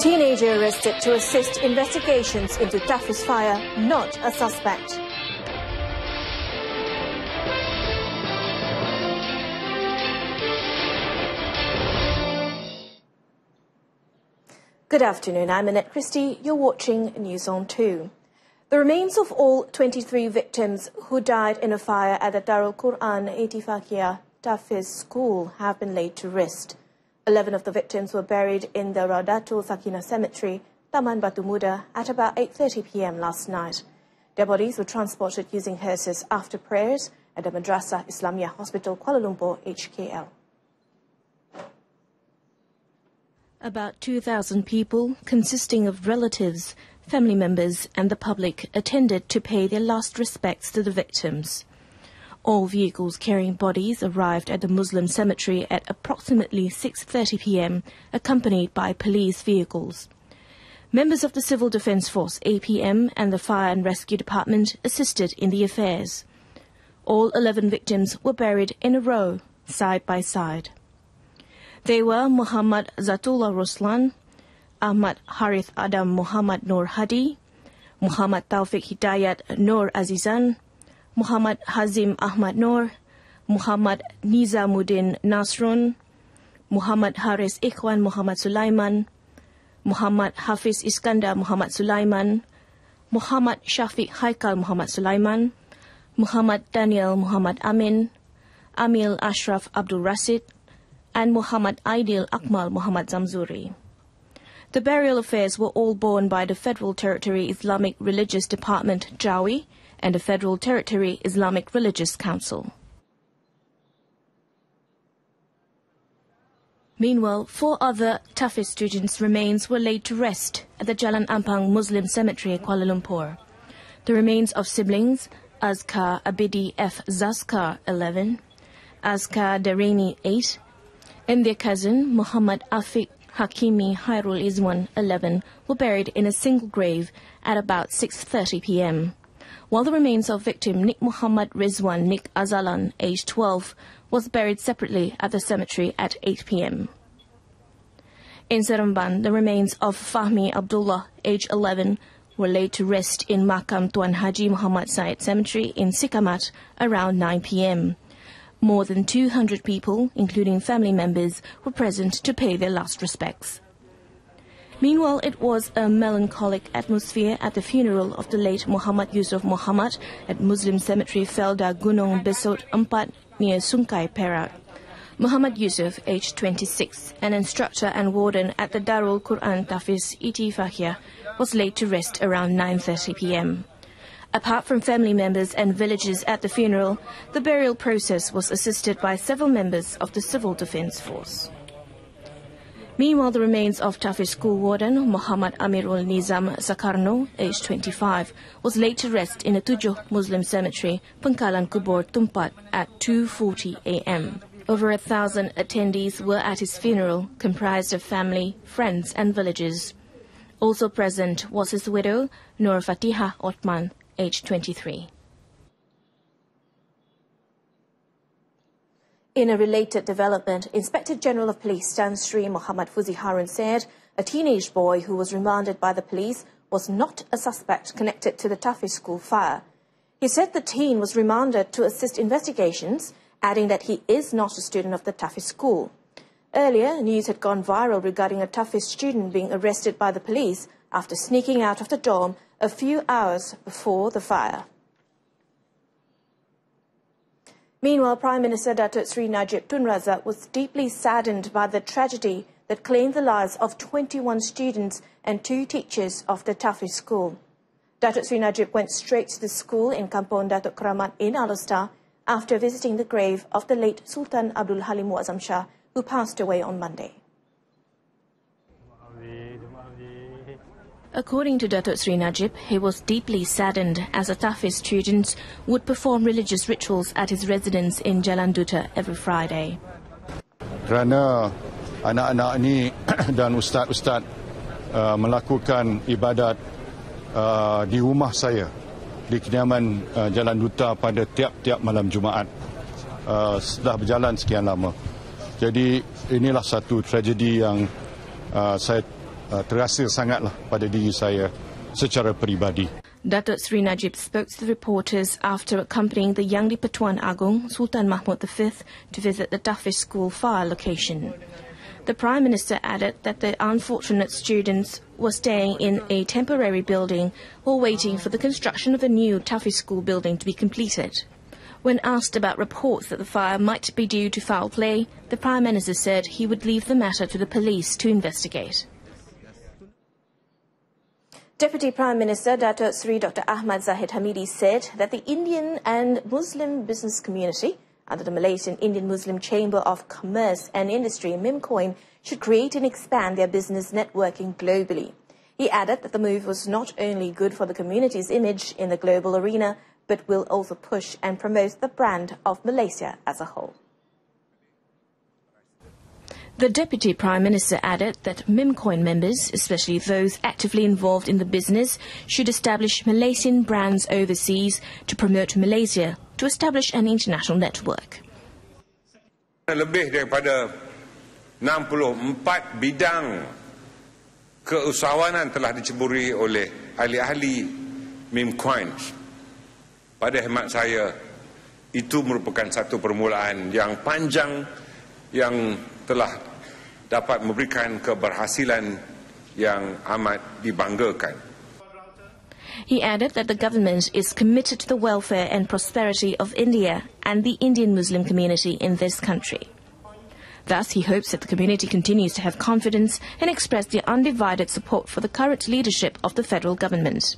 Teenager arrested to assist investigations into TAHFIZ fire, not a suspect. Good afternoon, I'm ANNETTE CHRISTIE. You're watching News on 2. The remains of all 23 victims who died in a fire at the Darul Quran Ittifaqiyah TAHFIZ school have been laid to rest. 11 of the victims were buried in the Raudatul Sakina Cemetery, Taman Batu Muda, at about 8:30 p.m. last night. Their bodies were transported using hearses after prayers at the Madrasah Islamiyah Hospital, Kuala Lumpur, HKL. About 2,000 people, consisting of relatives, family members and the public, attended to pay their last respects to the victims. All vehicles carrying bodies arrived at the Muslim cemetery at approximately 6:30 p.m, accompanied by police vehicles. Members of the Civil Defence Force, APM, and the Fire and Rescue Department assisted in the affairs. All 11 victims were buried in a row, side by side. They were Muhammad Zatullah Ruslan, Ahmad Harith Adam Muhammad Nur Hadi, Muhammad Taufik Hidayat Nur Azizan, Muhammad Hazim Ahmad Nur, Muhammad Nizamuddin Nasrun, Muhammad Haris Ikhwan Muhammad Sulaiman, Muhammad Hafiz Iskandar Muhammad Sulaiman, Muhammad Shafiq Haikal Muhammad Sulaiman, Muhammad Daniel Muhammad Amin, Amil Ashraf Abdul Rasid, and Muhammad Aidil Akmal Muhammad Zamzuri. The burial affairs were all borne by the Federal Territory Islamic Religious Department, Jawi, and the Federal Territory Islamic Religious Council. Meanwhile, 4 other TAHFIZ students' remains were laid to rest at the Jalan Ampang Muslim Cemetery, Kuala Lumpur. The remains of siblings Azkar Abidi F. Zaskar, 11, Azkar Darini, 8, and their cousin Muhammad Afiq Hakimi Hairul Izwan, 11, were buried in a single grave at about 6:30 p.m, while the remains of victim Nik Muhammad Rizwan Nik Azalan, aged 12, was buried separately at the cemetery at 8 p.m. In Seremban, the remains of Fahmi Abdullah, aged 11, were laid to rest in Makam Tuan Haji Muhammad Said Cemetery in Sikamat around 9 p.m. More than 200 people, including family members, were present to pay their last respects. Meanwhile, it was a melancholic atmosphere at the funeral of the late Muhammad Yusuf Muhammad at Muslim Cemetery Felda Gunung Besot 4 near Sungai Perak. Muhammad Yusuf, aged 26, an instructor and warden at the Darul Quran TAHFIZ Ittifaqiyah, was laid to rest around 9:30 p.m. Apart from family members and villagers at the funeral, the burial process was assisted by several members of the Civil Defence Force. Meanwhile, the remains of TAHFIZ school warden Muhammad Amirul Nizam Sakarno, aged 25, was laid to rest in a Tujuh Muslim cemetery, Pengkalan Kubur Tumpat, at 2:40 a.m. Over 1,000 attendees were at his funeral, comprised of family, friends and villagers. Also present was his widow, Nur Fatiha Othman, aged 23. In a related development, Inspector General of Police Tan Sri Muhammad Fuzi Harun said a teenage boy who was remanded by the police was not a suspect connected to the TAHFIZ school fire. He said the teen was remanded to assist investigations, adding that he is not a student of the TAHFIZ school. Earlier, news had gone viral regarding a TAHFIZ student being arrested by the police after sneaking out of the dorm a few hours before the fire. Meanwhile, Prime Minister Datuk Sri Najib Tun Razak was deeply saddened by the tragedy that claimed the lives of 21 students and 2 teachers of the TAHFIZ school. Datuk Sri Najib went straight to the school in Kampung Datuk Keramat in Alor after visiting the grave of the late Sultan Abdul Halim Muazzam Shah, who passed away on Monday. According to Datuk Sri Najib, he was deeply saddened as the TAHFIZ students would perform religious rituals at his residence in Jalan Duta every Friday. Kerana anak-anak ini dan ustaz-ustaz melakukan ibadat di rumah saya di kediaman Jalan Duta pada tiap-tiap malam Jumaat. Sudah berjalan sekian lama. Jadi inilah satu tragedi yang saya terasa sangatlah pada diri saya secara peribadi. Datuk Sri Najib spoke to the reporters after accompanying the Yang di-Pertuan Agong, Sultan Mahmud V, to visit the TAHFIZ school fire location. The Prime Minister added that the unfortunate students were staying in a temporary building while waiting for the construction of the new TAHFIZ school building to be completed. When asked about reports that the fire might be due to foul play, the Prime Minister said he would leave the matter to the police to investigate. Deputy Prime Minister Datuk Sri Dr. Ahmad Zahid Hamidi said that the Indian and Muslim business community under the Malaysian Indian Muslim Chamber of Commerce and Industry, MIMCOIN, should create and expand their business networking globally. He added that the move was not only good for the community's image in the global arena, but will also push and promote the brand of Malaysia as a whole. The Deputy Prime Minister added that MIMCOIN members, especially those actively involved in the business, should establish Malaysian brands overseas to promote Malaysia, to establish an international network. Lebih daripada 64 bidang keusahawanan telah diceburi oleh ahli-ahli MIMCOIN. Pada hemat saya, itu merupakan satu permulaan yang panjang yang telah dapat memberikan keberhasilan yang amat dibanggakan. He added that the government is committed to the welfare and prosperity of India and the Indian Muslim community in this country. Thus, he hopes that the community continues to have confidence and express their undivided support for the current leadership of the federal government.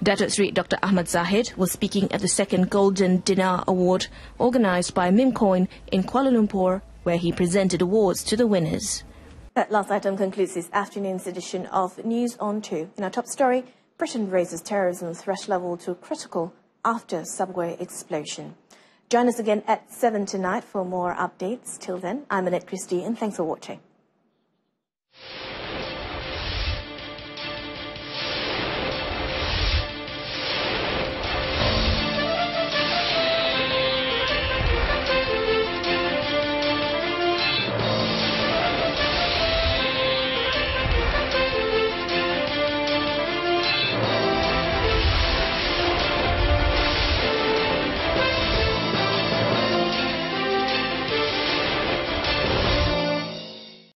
Datuk Sri Dr. Ahmad Zahid was speaking at the second Golden Dinar Award organised by MIMCOIN in Kuala Lumpur, where he presented awards to the winners. That last item concludes this afternoon's edition of News on 2. In our top story, Britain raises terrorism threat level to critical after subway explosion. Join us again at 7 tonight for more updates. Till then, I'm ANNETTE, CHRISTIE, and thanks for watching.